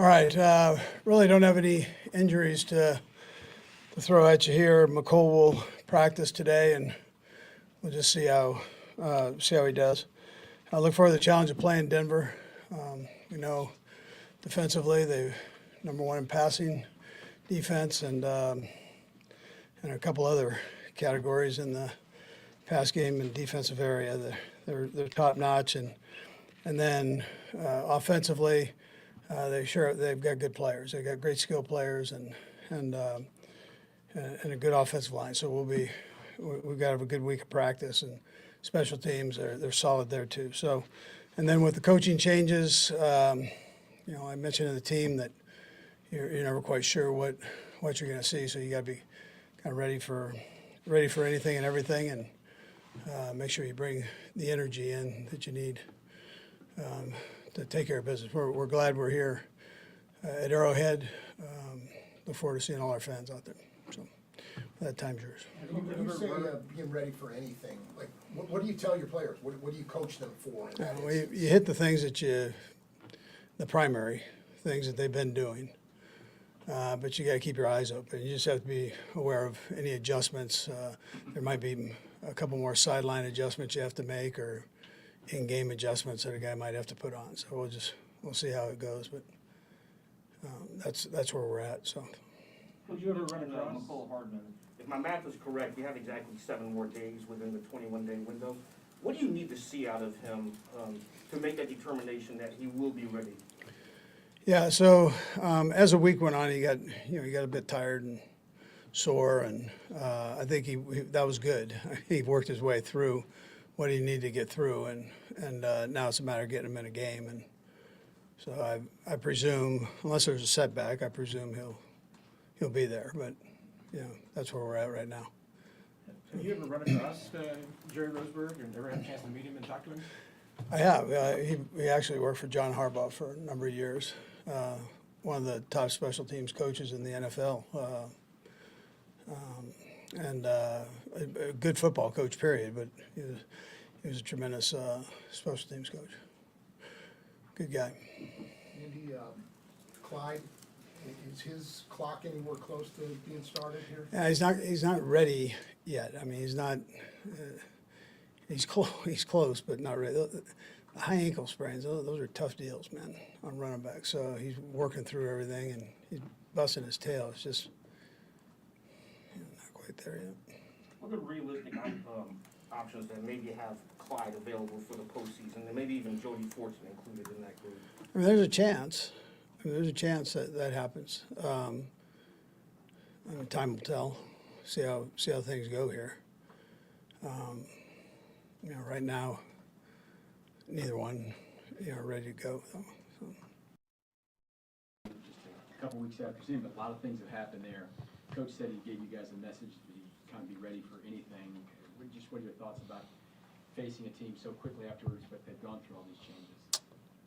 All right. Really don't have any injuries to throw at you here. McCole will practice today, and we'll just see how he does. I look forward to the challenge of playing Denver. We know defensively they're number one in passing defense, and a couple other categories in the pass game and defensive area. They're top notch, and then offensively. They've got good players. They've got great skill players and a good offensive line. So we've got to have a good week of practice, and special teams they're solid there too. So, and then with the coaching changes, I mentioned to the team that you're never quite sure what you're going to see. So you got to be kind of ready for anything and everything, and make sure you bring the energy in that you need. To take care of business. We're glad we're here at Arrowhead. Look forward to seeing all our fans out there. So that time's yours. When you say being ready for anything, like what do you tell your players? What do you coach them for? You hit the things the primary things that they've been doing, but you got to keep your eyes open. You just have to be aware of any adjustments. There might be a couple more sideline adjustments you have to make, or in-game adjustments that a guy might have to put on. So we'll see how it goes, but that's where we're at. So. Would you ever run across McCole Hardman? If my math is correct, you have exactly 7 more days within the 21-day window. What do you need to see out of him to make that determination that he will be ready? Yeah. So as the week went on, he got a bit tired and sore, and I think that was good. He worked his way through what he needed to get through, and now it's a matter of getting him in a game. And so I presume, unless there's a setback, I presume he'll be there. But that's where we're at right now. Have you ever run across Jerry Roseburg and ever had a chance to meet him and talk to him? I have. He actually worked for John Harbaugh for a number of years. One of the top special teams coaches in the NFL. And a good football coach, period. But he was a tremendous special teams coach. Good guy. Andy, Clyde, is his clock anywhere close to being started here? Yeah, he's not ready yet. I mean, he's not. He's close, but not ready. The high ankle sprains, those are tough deals, man, on running back. So he's working through everything, and he's busting his tail. It's just not quite there yet. What are realistic options that maybe have Clyde available for the postseason, and maybe even Jody Fortson included in that group? I mean, there's a chance. There's a chance that happens. Time will tell. See how things go here. Right now, neither one, are ready to go. So. Just a couple weeks after seeing, but a lot of things have happened there. Coach said he gave you guys a message to kind of be ready for anything. What are your thoughts about facing a team so quickly afterwards, but they've gone through all these changes?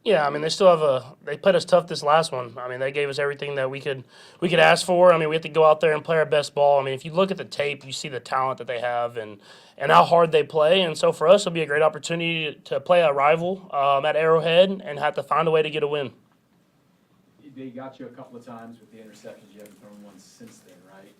Yeah, I mean, they played us tough this last one. I mean, they gave us everything that we could ask for. I mean, we have to go out there and play our best ball. I mean, if you look at the tape, you see the talent that they have and how hard they play. And so for us, it'll be a great opportunity to play a rival at Arrowhead and have to find a way to get a win. They got you a couple of times with the interceptions. You haven't thrown one since then, right?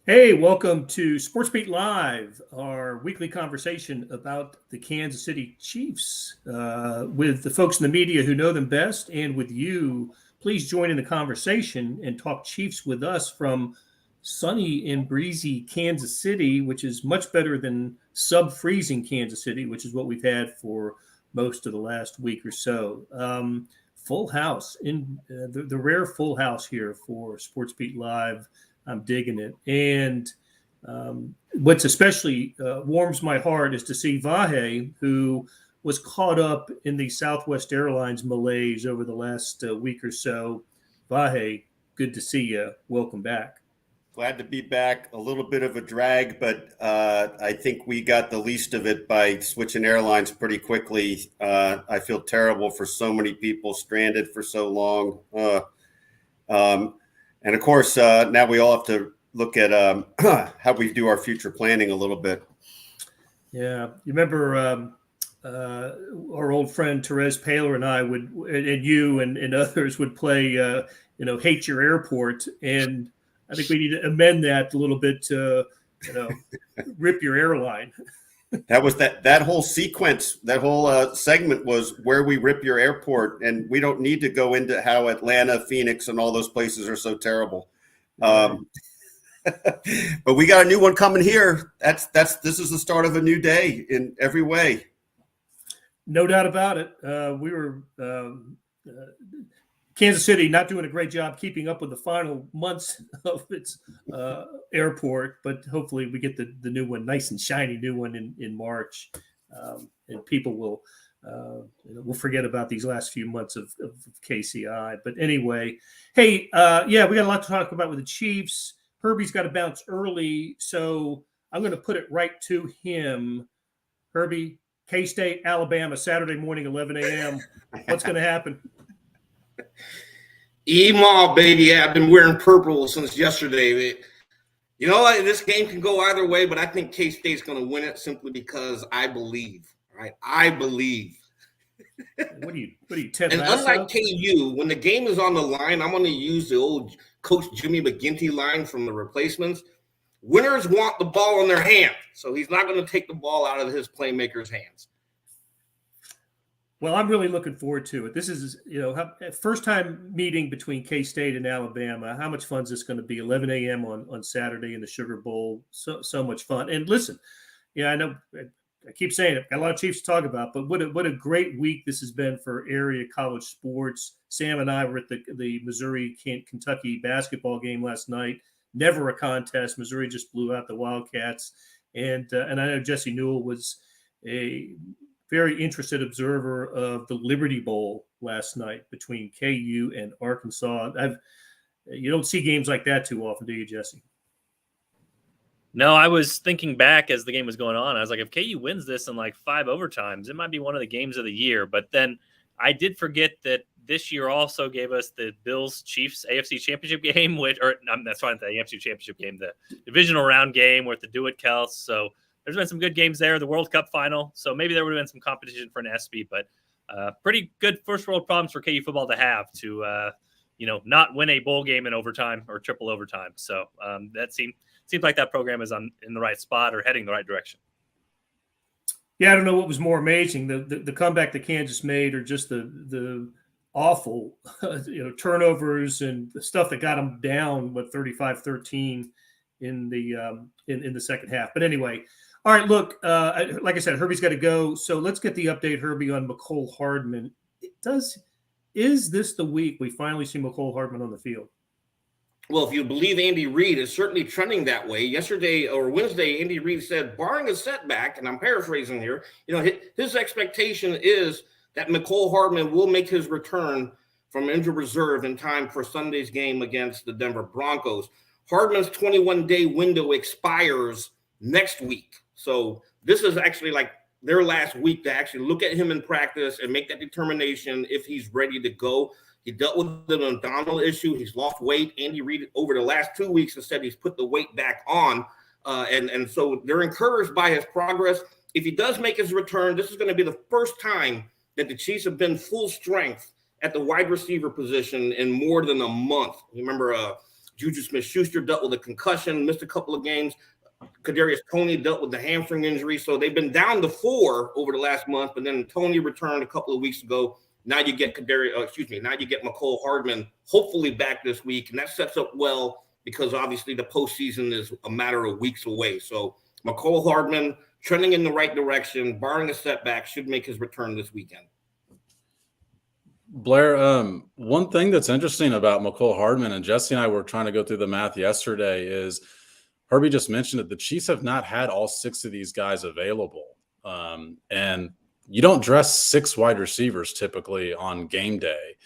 Hey, welcome to SportsBeat Live, our weekly conversation about the Kansas City Chiefs with the folks in the media who know them best and with you. Please join in the conversation and talk Chiefs with us from sunny and breezy Kansas City, which is much better than sub-freezing Kansas City, which is what we've had for most of the last week or so. Full house, in the rare full house here for SportsBeat Live. I'm digging it. And what's especially warms my heart is to see Vahe, who was caught up in the Southwest Airlines malaise over the last week or so. Vahe, good to see you. Welcome back. Glad to be back. A little bit of a drag, but I think we got the least of it by switching airlines pretty quickly. I feel terrible for so many people stranded for so long. And of course, now we all have to look at how we do our future planning a little bit. Yeah. You remember our old friend Therese Paler and I would, and you and others would play, Hate Your Airport. And I think we need to amend that a little bit to, Rip Your Airline. That was that whole sequence, that whole segment was where we rip your airport, and we don't need to go into how Atlanta, Phoenix, and all those places are so terrible. But we got a new one coming here. This is the start of a new day in every way. No doubt about it. We were Kansas City not doing a great job keeping up with the final months of its airport, but hopefully we get the new one, nice and shiny new one in March, and people will we'll forget about these last few months of KCI. But anyway, hey, we got a lot to talk about with the Chiefs. Herbie's got to bounce early, so I'm going to put it right to him. Herbie, K-State, Alabama, Saturday morning, 11 a.m. What's going to happen? E-Mall, baby. Yeah, I've been wearing purple since yesterday. This game can go either way, but I think K-State's going to win it simply because I believe. Right? I believe. What do you Ted And Lasso? unlike KU, when the game is on the line, I'm going to use the old Coach Jimmy McGinty line from the Replacements. Winners want the ball in their hand, so he's not going to take the ball out of his playmakers' hands. Well, I'm really looking forward to it. This is, first time meeting between K-State and Alabama. How much fun is this going to be? 11 a.m. on Saturday in the Sugar Bowl. So much fun. And listen, I know I keep saying it. Got a lot of Chiefs to talk about, but what a great week this has been for area college sports. Sam and I were at the Missouri-Kentucky basketball game last night. Never a contest. Missouri just blew out the Wildcats. And I know Jesse Newell was a very interested observer of the Liberty Bowl last night between KU and Arkansas. You don't see games like that too often, do you, Jesse? No, I was thinking back as the game was going on. I was like, if KU wins this in like 5 overtimes, it might be one of the games of the year. But then I did forget that this year also gave us the Bills-Chiefs AFC Championship game, that's fine, the AFC Championship game, the divisional round game with the Do-It-Kels. So there's been some good games there, the World Cup final. So maybe there would have been some competition for an ESPY, but pretty good first world problems for KU football to have to, not win a bowl game in overtime or triple overtime. So that seems like that program is in the right spot or heading the right direction. Yeah, I don't know what was more amazing, the comeback that Kansas made, or just the awful turnovers and the stuff that got them down 35-13 in the second half. But anyway, all right, look, like I said, Herbie's got to go. So let's get the update, Herbie, on Mecole Hardman. Is this the week we finally see Mecole Hardman on the field? Well, if you believe Andy Reid, it's certainly trending that way. Yesterday or Wednesday, Andy Reid said, barring a setback, and I'm paraphrasing here, his expectation is that Mecole Hardman will make his return from injured reserve in time for Sunday's game against the Denver Broncos. Hardman's 21-day window expires next week. So this is actually like their last week to actually look at him in practice and make that determination if he's ready to go. He dealt with an abdominal issue. He's lost weight. Andy Reid over the last 2 weeks has said he's put the weight back on. And so they're encouraged by his progress. If he does make his return, this is going to be the first time that the Chiefs have been full strength at the wide receiver position in more than a month. You remember Juju Smith-Schuster dealt with a concussion, missed a couple of games. Kadarius Toney dealt with the hamstring injury. So they've been down to 4 over the last month, but then Toney returned a couple of weeks ago. Now you get now you get McCole Hardman hopefully back this week, and that sets up well because obviously the postseason is a matter of weeks away. So McCole Hardman trending in the right direction, barring a setback, should make his return this weekend. Blair, one thing that's interesting about McCole Hardman, and Jesse and I were trying to go through the math yesterday, is Herbie just mentioned that the Chiefs have not had all 6 of these guys available. And you don't dress 6 wide receivers typically on game day.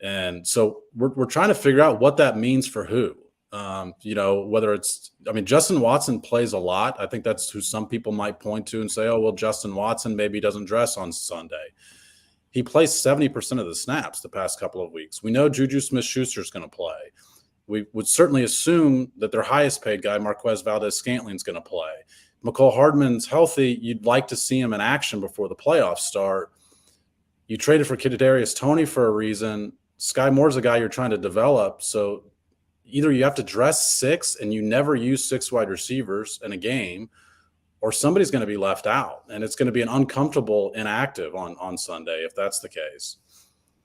And so we're trying to figure out what that means for who. Whether it's, Justin Watson plays a lot. I think that's who some people might point to and say, oh, well, Justin Watson maybe doesn't dress on Sunday. He plays 70% of the snaps the past couple of weeks. We know Juju Smith-Schuster is going to play. We would certainly assume that their highest paid guy, Marquez Valdez-Scantling, is going to play. McCole Hardman's healthy. You'd like to see him in action before the playoffs start. You traded for Kadarius Toney for a reason. Sky Moore's a guy you're trying to develop. So either you have to dress 6 and you never use 6 wide receivers in a game, or somebody's going to be left out. And it's going to be an uncomfortable inactive on Sunday if that's the case.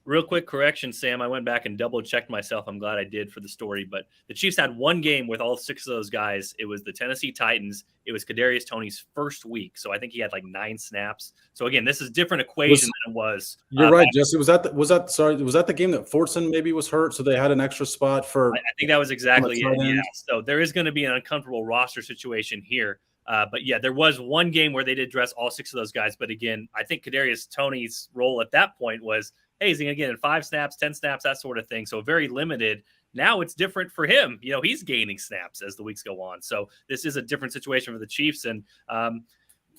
Real quick correction, Sam. I went back and double checked myself. I'm glad I did for the story. But the Chiefs had one game with all 6 of those guys. It was the Tennessee Titans. It was Kadarius Toney's first week. So I think he had like 9 snaps. So again, this is a different equation than it was. You're right, Jesse. Was that the game that Fortson maybe was hurt? So they had an extra spot for. I think that was exactly it. Yeah. So there is going to be an uncomfortable roster situation here. But yeah, there was one game where they did dress all 6 of those guys. But again, I think Kadarius Toney's role at that point was, hey, he's going to get in 5 snaps, 10 snaps, that sort of thing. So very limited. Now it's different for him. He's gaining snaps as the weeks go on. So this is a different situation for the Chiefs. And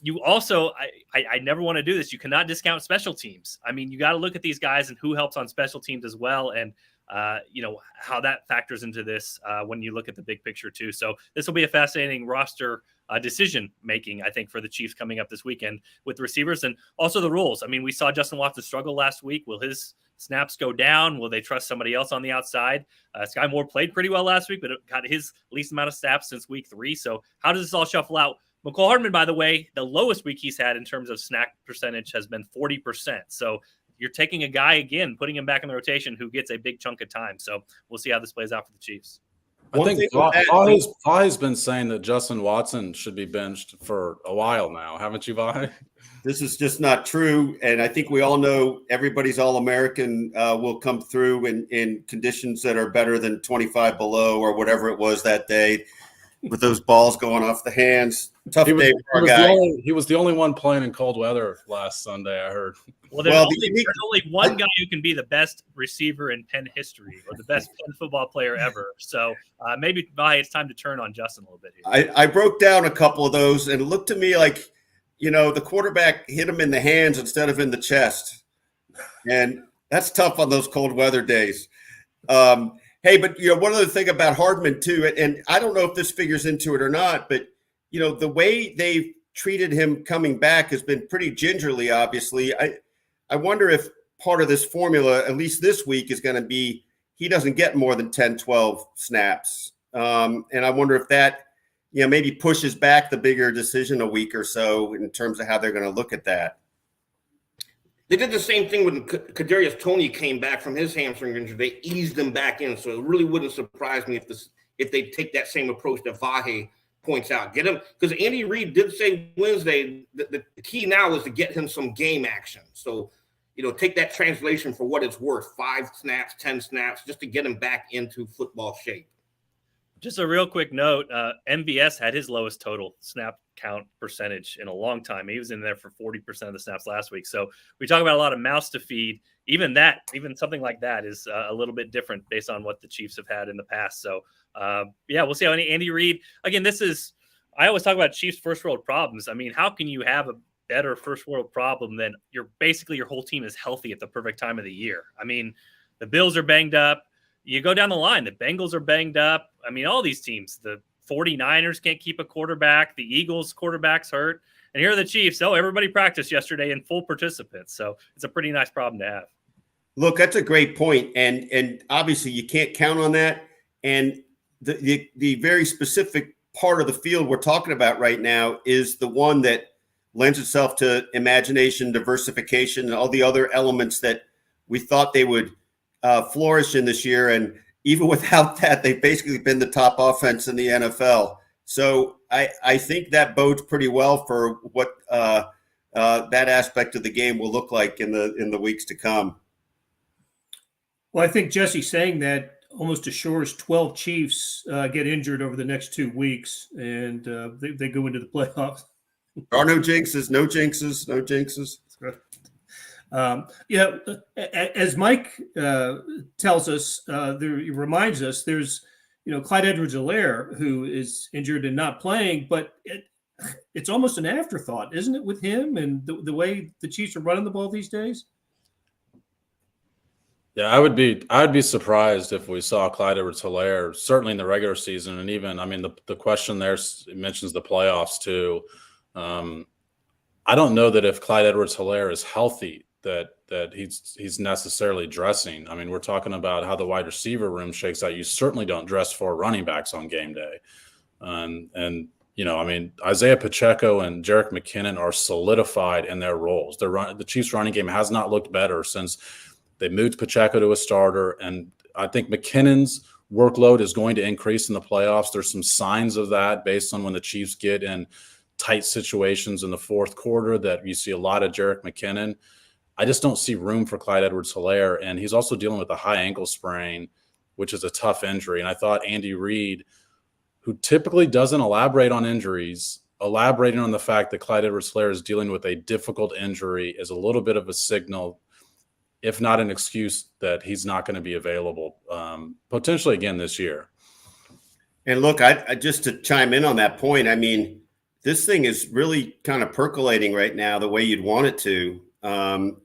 you also, I never want to do this. You cannot discount special teams. You got to look at these guys and who helps on special teams as well. And, how that factors into this when you look at the big picture too. So this will be a fascinating roster decision making, I think, for the Chiefs coming up this weekend with the receivers and also the rules. We saw Justin Watson struggle last week. Will his snaps go down? Will they trust somebody else on the outside? Sky Moore played pretty well last week, but got his least amount of snaps since week 3. So how does this all shuffle out? McCole Hardman, by the way, the lowest week he's had in terms of snap percentage has been 40%. So you're taking a guy again, putting him back in the rotation who gets a big chunk of time. So we'll see how this plays out for the Chiefs. I think Vahe's been saying that Justin Watson should be benched for a while now. Haven't you, Vahe? This is just not true. And I think we all know everybody's All-American will come through in conditions that are better than 25 below or whatever it was that day with those balls going off the hands. Tough day for our guy. He was the only one playing in cold weather last Sunday, I heard. Well, there's only one guy who can be the best receiver in Penn history or the best Penn football player ever. So maybe it's time to turn on Justin a little bit here. I broke down a couple of those, and it looked to me like, the quarterback hit him in the hands instead of in the chest. And that's tough on those cold weather days. Hey, but, one other thing about Hardman, too, and I don't know if this figures into it or not, but, the way they've treated him coming back has been pretty gingerly, obviously. I wonder if part of this formula, at least this week, is going to be he doesn't get more than 10, 12 snaps. And I wonder if that, maybe pushes back the bigger decision a week or so in terms of how they're going to look at that. They did the same thing when Kadarius Toney came back from his hamstring injury. They eased him back in. So it really wouldn't surprise me if they take that same approach that Vahe points out. Get him, because Andy Reid did say Wednesday that the key now is to get him some game action. So, take that translation for what it's worth, 5 snaps, 10 snaps, just to get him back into football shape. Just a real quick note, MVS had his lowest total snap count percentage in a long time. He was in there for 40% of the snaps last week. So we talk about a lot of mouths to feed. Even something like that is a little bit different based on what the Chiefs have had in the past. So, we'll see how Andy Reid. Again, I always talk about Chiefs' first world problems. How can you have a better first world problem than your whole team is healthy at the perfect time of the year? The Bills are banged up. You go down the line, the Bengals are banged up. All these teams, the 49ers can't keep a quarterback. The Eagles quarterback's hurt. And here are the Chiefs. Everybody practiced yesterday in full participants. So it's a pretty nice problem to have. Look, that's a great point. And obviously you can't count on that. And the very specific part of the field we're talking about right now is the one that lends itself to imagination, diversification, and all the other elements that we thought they would flourish in this year. And even without that, they've basically been the top offense in the NFL. So I think that bodes pretty well for what that aspect of the game will look like in the weeks to come. Well, I think Jesse saying that almost assures 12 Chiefs get injured over the next 2 weeks, and they go into the playoffs. There are no jinxes, no jinxes, no jinxes. As Mike tells us, he reminds us, there's Clyde Edwards-Helaire who is injured and not playing, but it's almost an afterthought, isn't it, with him and the way the Chiefs are running the ball these days? Yeah, I'd be surprised if we saw Clyde Edwards-Helaire certainly in the regular season, and even the question there mentions the playoffs too. I don't know that if Clyde Edwards-Helaire is healthy that he's necessarily dressing. I mean, we're talking about how the wide receiver room shakes out. You certainly don't dress for running backs on game day, and Isaiah Pacheco and Jerick McKinnon are solidified in their roles. The Chiefs' running game has not looked better since they moved Pacheco to a starter, and I think McKinnon's workload is going to increase in the playoffs. There's some signs of that based on when the Chiefs get in tight situations in the fourth quarter that you see a lot of Jerick McKinnon. I just don't see room for Clyde Edwards-Helaire, and he's also dealing with a high ankle sprain, which is a tough injury. And I thought Andy Reid, who typically doesn't elaborate on injuries, elaborating on the fact that Clyde Edwards-Helaire is dealing with a difficult injury is a little bit of a signal, if not an excuse, that he's not going to be available potentially again this year. And look, I just to chime in on that point, I mean, this thing is really kind of percolating right now the way you'd want it to. And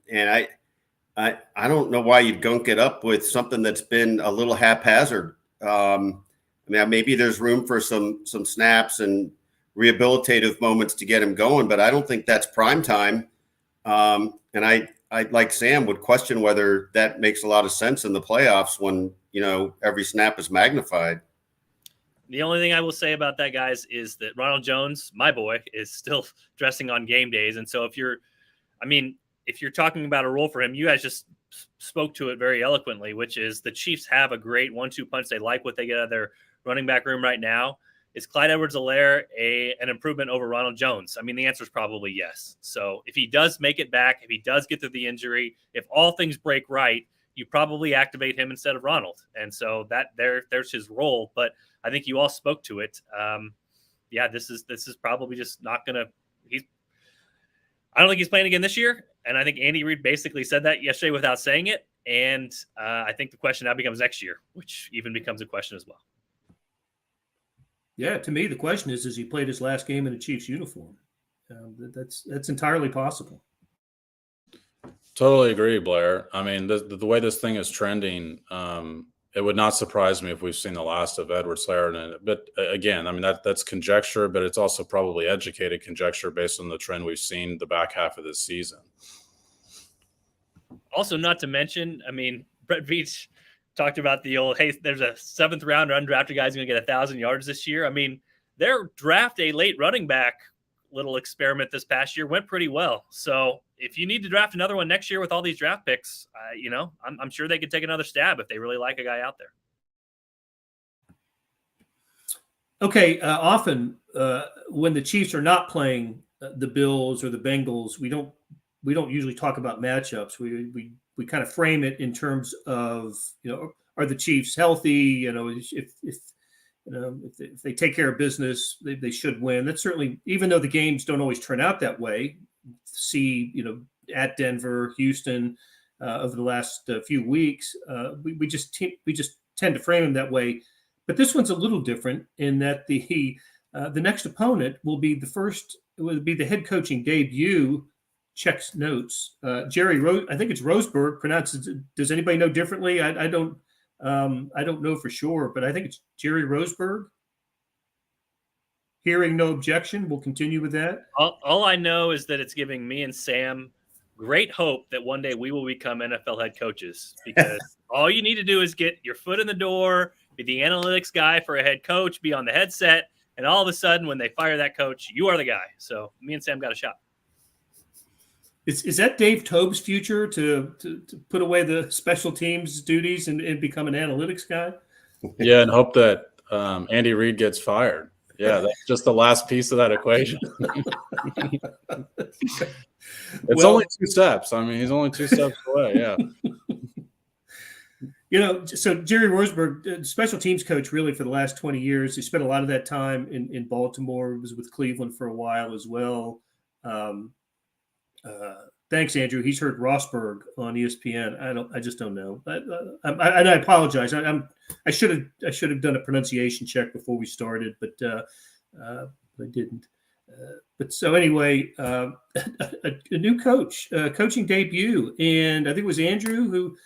I don't know why you'd gunk it up with something that's been a little haphazard. Maybe there's room for some snaps and rehabilitative moments to get him going, but I don't think that's prime time. And I like Sam would question whether that makes a lot of sense in the playoffs when every snap is magnified. The only thing I will say about that, guys, is that Ronald Jones, my boy, is still dressing on game days. And so if you're talking about a role for him, you guys just spoke to it very eloquently, which is the Chiefs have a great 1-2 punch. They like what they get out of their running back room right now. Is Clyde Edwards-Helaire an improvement over Ronald Jones? I mean, the answer is probably yes. So if he does make it back, if he does get through the injury, if all things break right, you probably activate him instead of Ronald. And so there's his role. But I think you all spoke to it. This is probably just not going to – I don't think he's playing again this year. And I think Andy Reid basically said that yesterday without saying it. And I think the question now becomes next year, which even becomes a question as well. Yeah, to me, the question is he played his last game in a Chiefs uniform? That's entirely possible. Totally agree, Blair. I mean, the way this thing is trending, it would not surprise me if we've seen the last of Edwards-Helaire. But again, I mean, that's conjecture, but it's also probably educated conjecture based on the trend we've seen the back half of this season. Also, not to mention, I mean, Brett Veach talked about the old, hey, there's a 7th round undrafted guy's going to get 1,000 yards this year. I mean, their draft a late running back little experiment this past year went pretty well. So if you need to draft another one next year with all these draft picks, I'm sure they could take another stab if they really like a guy out there. Okay, often when the Chiefs are not playing the Bills or the Bengals, we don't usually talk about matchups. We kind of frame it in terms of, are the Chiefs healthy? If they take care of business, they should win. That's certainly, even though the games don't always turn out that way. See, at Denver, Houston, over the last few weeks, we just tend to frame them that way. But this one's a little different in that the next opponent will be the head coaching debut. Checks notes. Jerry Rose, I think it's Roseburg pronounced. Does anybody know differently? I don't know for sure, but I think it's Jerry Roseburg. Hearing no objection, we'll continue with that. All I know is that it's giving me and Sam great hope that one day we will become NFL head coaches, because all you need to do is get your foot in the door, be the analytics guy for a head coach, be on the headset, and all of a sudden when they fire that coach, you are the guy. So me and Sam got a shot. Is that Dave Tobe's future to put away the special teams duties and become an analytics guy? Yeah, and hope that Andy Reid gets fired. Yeah, that's just the last piece of that equation. It's only 2 steps. I mean, he's only 2 steps away. Yeah. So Jerry Rosberg, special teams coach really for the last 20 years. He spent a lot of that time in Baltimore, was with Cleveland for a while as well. Thanks, Andrew. He's heard Rosberg on ESPN. I just don't know. I apologize. I should have done a pronunciation check before we started, but I didn't. But so anyway, a new coach, coaching debut, and I think it was Andrew who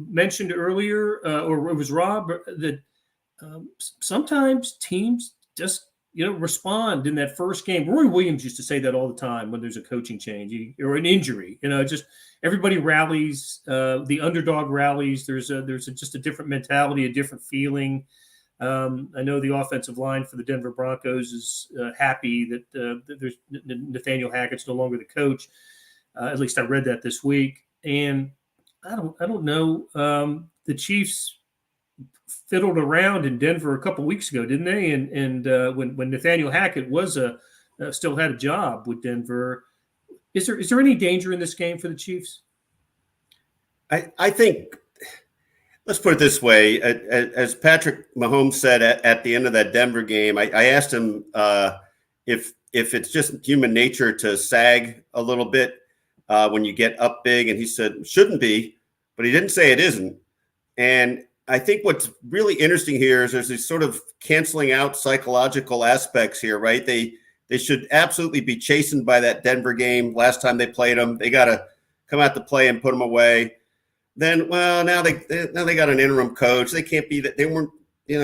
mentioned earlier, or it was Rob, that sometimes teams just respond in that first game. Roy Williams used to say that all the time when there's a coaching change or an injury. Just everybody rallies. The underdog rallies. There's just a different mentality, a different feeling. I know the offensive line for the Denver Broncos is happy that there's Nathaniel Hackett's no longer the coach. At least I read that this week, and I don't know. The Chiefs fiddled around in Denver a couple weeks ago, didn't they? And when Nathaniel Hackett was still had a job with Denver, is there any danger in this game for the Chiefs? I think, let's put it this way. As Patrick Mahomes said at the end of that Denver game, I asked him if it's just human nature to sag a little bit when you get up big, and he said shouldn't be, but he didn't say it isn't. And I think what's really interesting here is there's these sort of canceling out psychological aspects here, right? They should absolutely be chastened by that Denver game. Last time they played them, they got to come out to play and put them away. Then, well, now they got an interim coach. They can't be that. They weren't, we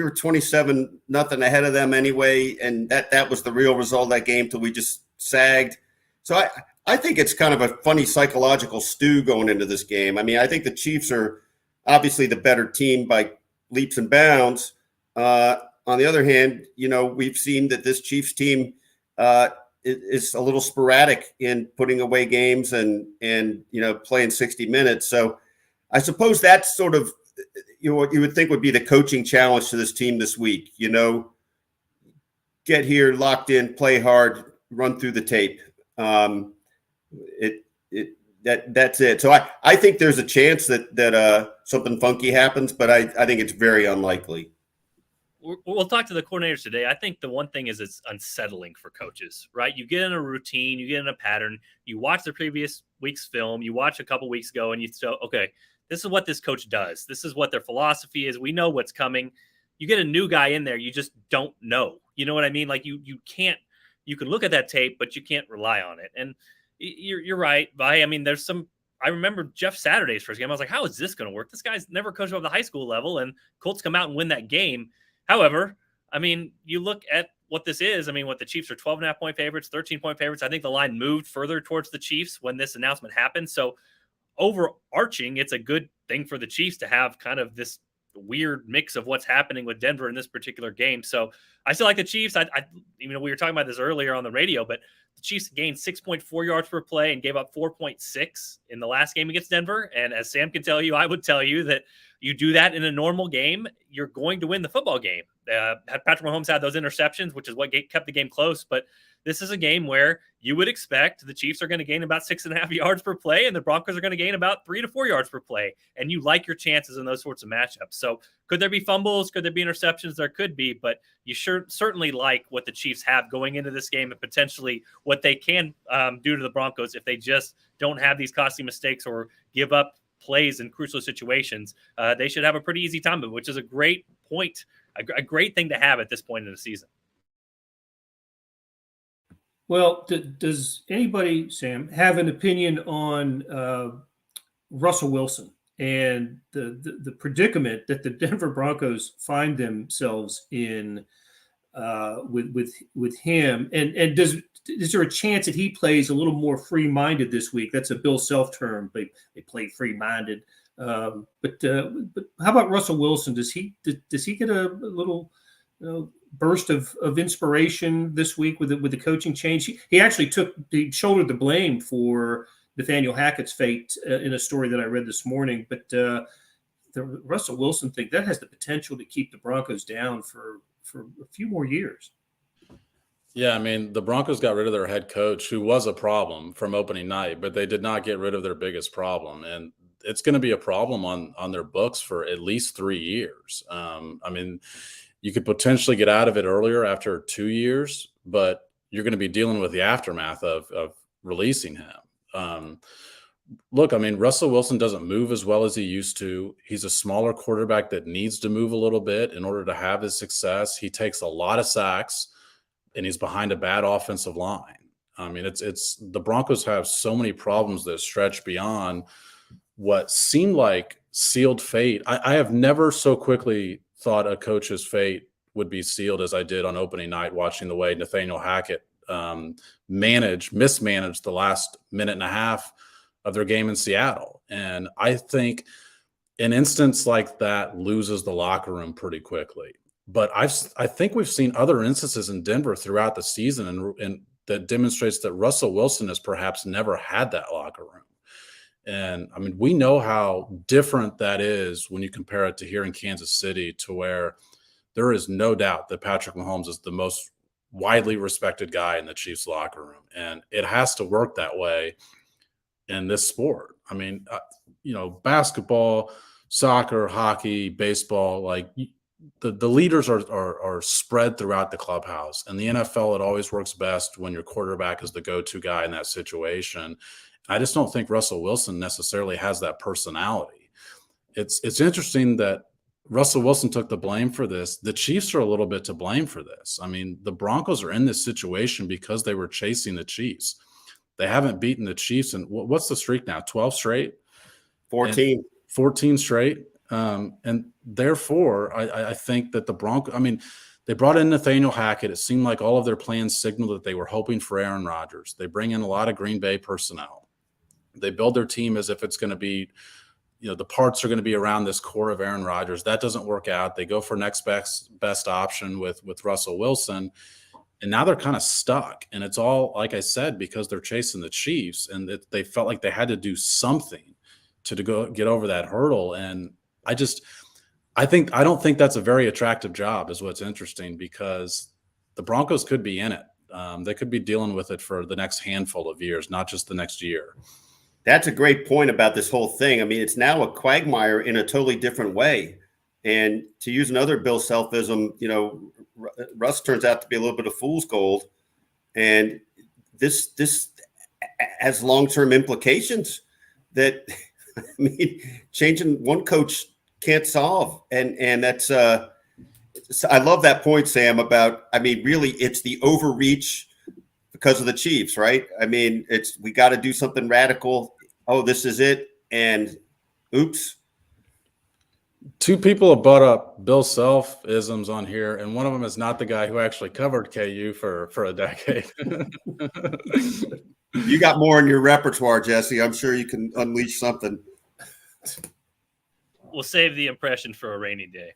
were 27-0 ahead of them anyway, and that was the real result of that game till we just sagged. So I think it's kind of a funny psychological stew going into this game. I mean, I think the Chiefs are obviously the better team by leaps and bounds. On the other hand, we've seen that this Chiefs team is a little sporadic in putting away games and playing 60 minutes. So I suppose that's sort of what you would think would be the coaching challenge to this team this week. Get here, locked in, play hard, run through the tape. That's it. So I think there's a chance that something funky happens, but I think it's very unlikely. We'll talk to the coordinators today. I think the one thing is it's unsettling for coaches, right? You get in a routine, you get in a pattern, you watch the previous week's film, you watch a couple weeks ago, and you say, okay, this is what this coach does. This is what their philosophy is. We know what's coming. You get a new guy in there, you just don't know. You know what I mean? Like you can look at that tape, but you can't rely on it. And you're right, Vi. I mean, I remember Jeff Saturday's first game. I was like, how is this going to work? This guy's never coached above the high school level, and Colts come out and win that game. However, I mean, you look at what this is. I mean, what the Chiefs are 12.5-point favorites, 13-point favorites. I think the line moved further towards the Chiefs when this announcement happened. So overarching, it's a good thing for the Chiefs to have kind of this weird mix of what's happening with Denver in this particular game. So I still like the Chiefs. We were talking about this earlier on the radio, but the Chiefs gained 6.4 yards per play and gave up 4.6 in the last game against Denver. And as Sam can tell you, I would tell you that you do that in a normal game, you're going to win the football game. Patrick Mahomes had those interceptions, which is what kept the game close. But this is a game where you would expect the Chiefs are going to gain about 6.5 yards per play, and the Broncos are going to gain about 3 to 4 yards per play. And you like your chances in those sorts of matchups. So could there be fumbles? Could there be interceptions? There could be, but you certainly like what the Chiefs have going into this game and potentially what they can do to the Broncos if they just don't have these costly mistakes or give up plays in crucial situations. They should have a pretty easy time of it, which is a great point, a great thing to have at this point in the season. Well, does anybody, Sam, have an opinion on Russell Wilson and the predicament that the Denver Broncos find themselves in with him? And is there a chance that he plays a little more free-minded this week? That's a Bill Self term. They play free-minded. But how about Russell Wilson? Does he get a little burst of inspiration this week with the coaching change? He actually shouldered the blame for Nathaniel Hackett's fate in a story that I read this morning. But the Russell Wilson thing, that has the potential to keep the Broncos down for a few more years. Yeah, I mean, the Broncos got rid of their head coach, who was a problem from opening night, but they did not get rid of their biggest problem. And it's going to be a problem on their books for at least 3 years. I mean, you could potentially get out of it earlier after 2 years, but you're going to be dealing with the aftermath of releasing him. Look, I mean, Russell Wilson doesn't move as well as he used to. He's a smaller quarterback that needs to move a little bit in order to have his success. He takes a lot of sacks, and he's behind a bad offensive line. I mean, it's the Broncos have so many problems that stretch beyond what seemed like sealed fate. I have never so quickly thought a coach's fate would be sealed as I did on opening night, watching the way Nathaniel Hackett mismanaged the last minute and a half of their game in Seattle. And I think an instance like that loses the locker room pretty quickly. But I think we've seen other instances in Denver throughout the season, and that demonstrates that Russell Wilson has perhaps never had that locker room. And I mean, we know how different that is when you compare it to here in Kansas City, to where there is no doubt that Patrick Mahomes is the most widely respected guy in the Chiefs locker room. And it has to work that way in this sport. I mean, basketball, soccer, hockey, baseball, like the leaders are spread throughout the clubhouse. And the NFL, it always works best when your quarterback is the go-to guy in that situation. I just don't think Russell Wilson necessarily has that personality. It's interesting that Russell Wilson took the blame for this. The Chiefs are a little bit to blame for this. I mean, the Broncos are in this situation because they were chasing the Chiefs. They haven't beaten the Chiefs. And what's the streak now? 12 straight? 14. 14 straight. And therefore, I think that the Broncos, I mean, they brought in Nathaniel Hackett. It seemed like all of their plans signaled that they were hoping for Aaron Rodgers. They bring in a lot of Green Bay personnel. They build their team as if it's going to be, the parts are going to be around this core of Aaron Rodgers. That doesn't work out. They go for next best option with Russell Wilson. And now they're kind of stuck. And it's all, like I said, because they're chasing the Chiefs, and they felt like they had to do something to go get over that hurdle. And I don't think that's a very attractive job, is what's interesting, because the Broncos could be in it. They could be dealing with it for the next handful of years, not just the next year. That's a great point about this whole thing. I mean, it's now a quagmire in a totally different way. And to use another Bill Selfism, Russ turns out to be a little bit of fool's gold. And this has long-term implications that, I mean, changing one coach can't solve. And that's I love that point, Sam, about, I mean, really it's the overreach because of the Chiefs, right? I mean, we got to do something radical. Oh, this is it. And oops. Two people have brought up Bill Self-isms on here, and one of them is not the guy who actually covered KU for a decade. You got more in your repertoire, Jesse. I'm sure you can unleash something. We'll save the impression for a rainy day.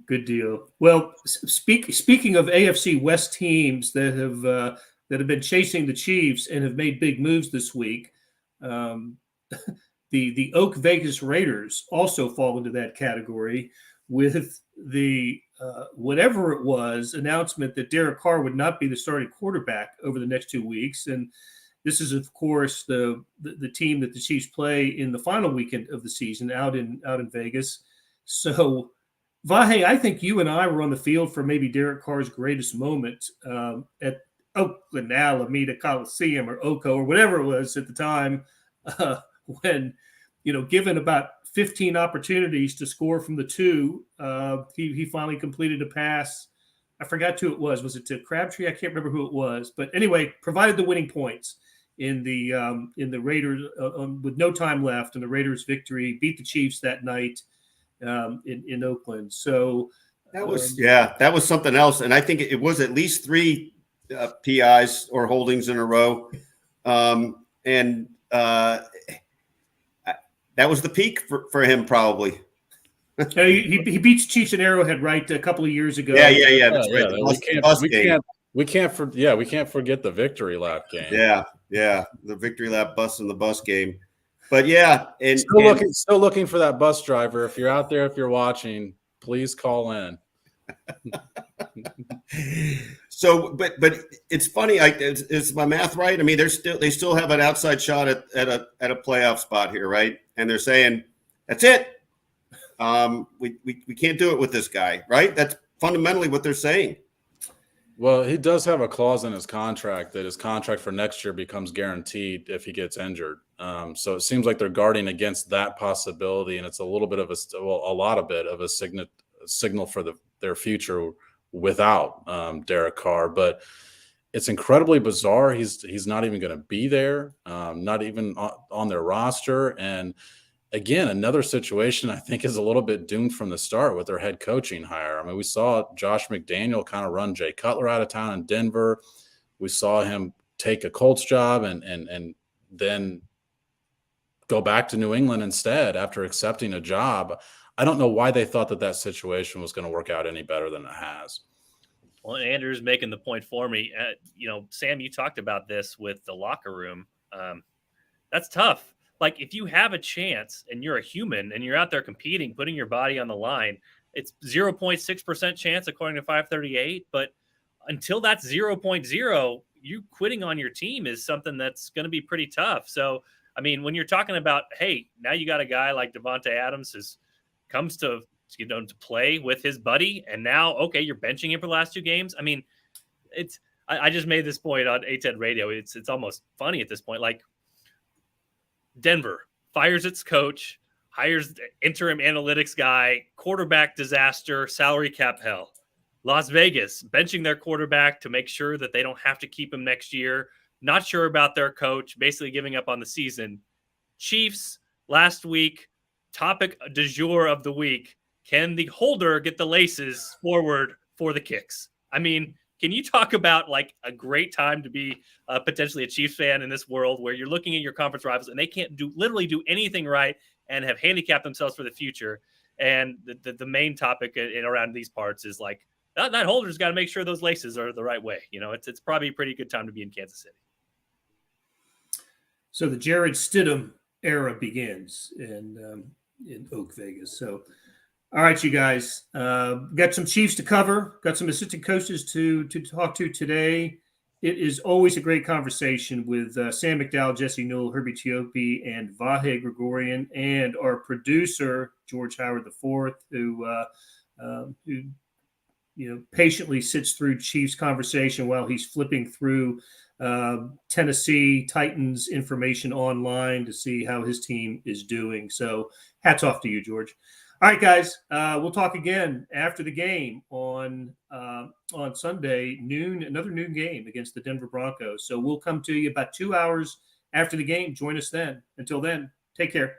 Good deal. Well, speaking of AFC West teams that have been chasing the Chiefs and have made big moves this week, the Oak Vegas Raiders also fall into that category with the whatever it was announcement that Derek Carr would not be the starting quarterback over the next 2 weeks. And this is, of course, the team that the Chiefs play in the final weekend of the season out in Vegas. So, Vahe, I think you and I were on the field for maybe Derek Carr's greatest moment at Oakland Alameda Coliseum, or OCO, or whatever it was at the time, when, given about 15 opportunities to score from the two, he finally completed a pass. I forgot who it was. Was it to Crabtree? I can't remember who it was. But anyway, provided the winning points in the Raiders with no time left, and the Raiders' victory beat the Chiefs that night in Oakland. So that was something else. And I think it was at least 3 PIs or holdings in a row. And that that was the peak for him, probably. He beats Chiefs in Arrowhead, right, a couple of years ago. Yeah. That's right. Yeah, The bus game. we can't forget the victory lap game. Yeah. The victory lap bus and the bus game. But yeah, and Still looking for that bus driver. If you're out there, if you're watching, please call in. So, but it's funny. Is my math right? I mean, they still have an outside shot at a playoff spot here, right? And they're saying that's it. We can't do it with this guy, right? That's fundamentally what they're saying. Well, he does have a clause in his contract that his contract for next year becomes guaranteed if he gets injured. So it seems like they're guarding against that possibility, and it's a lot of a signal for their future without Derek Carr. But it's incredibly bizarre. He's not even going to be there, not even on their roster. And again, another situation I think is a little bit doomed from the start with their head coaching hire. I mean, we saw Josh McDaniel kind of run Jay Cutler out of town in Denver. We saw him take a Colts job and then go back to New England instead after accepting a job. I don't know why they thought that situation was going to work out any better than it has. Well, Andrew's making the point for me. Sam, you talked about this with the locker room. That's tough. Like, if you have a chance and you're a human and you're out there competing, putting your body on the line, it's 0.6% chance according to 538. But until that's 0.0, you quitting on your team is something that's going to be pretty tough. So, I mean, when you're talking about, hey, now you got a guy like Devontae Adams who comes to play with his buddy, and now, okay, you're benching him for the last 2 games. I mean, I just made this point on A10 Radio. It's almost funny at this point. Like, Denver fires its coach, hires the interim analytics guy, quarterback disaster, salary cap hell. Las Vegas benching their quarterback to make sure that they don't have to keep him next year. Not sure about their coach, basically giving up on the season. Chiefs last week, topic du jour of the week. Can the holder get the laces forward for the kicks? I mean, can you talk about like a great time to be potentially a Chiefs fan in this world where you're looking at your conference rivals and they can't literally do anything right and have handicapped themselves for the future? And the main topic around these parts is like that holder's got to make sure those laces are the right way. It's probably a pretty good time to be in Kansas City. So the Jared Stidham era begins in Oak Vegas. So, all right, you guys, got some Chiefs to cover, got some assistant coaches to talk to today. It is always a great conversation with Sam McDowell, Jesse Newell, Herbie Teope, and Vahe Gregorian, and our producer, George Howard IV, who patiently sits through Chiefs conversation while he's flipping through Tennessee Titans information online to see how his team is doing. So hats off to you, George. All right, guys, we'll talk again after the game on Sunday, noon, another noon game against the Denver Broncos. So we'll come to you about 2 hours after the game. Join us then. Until then, take care.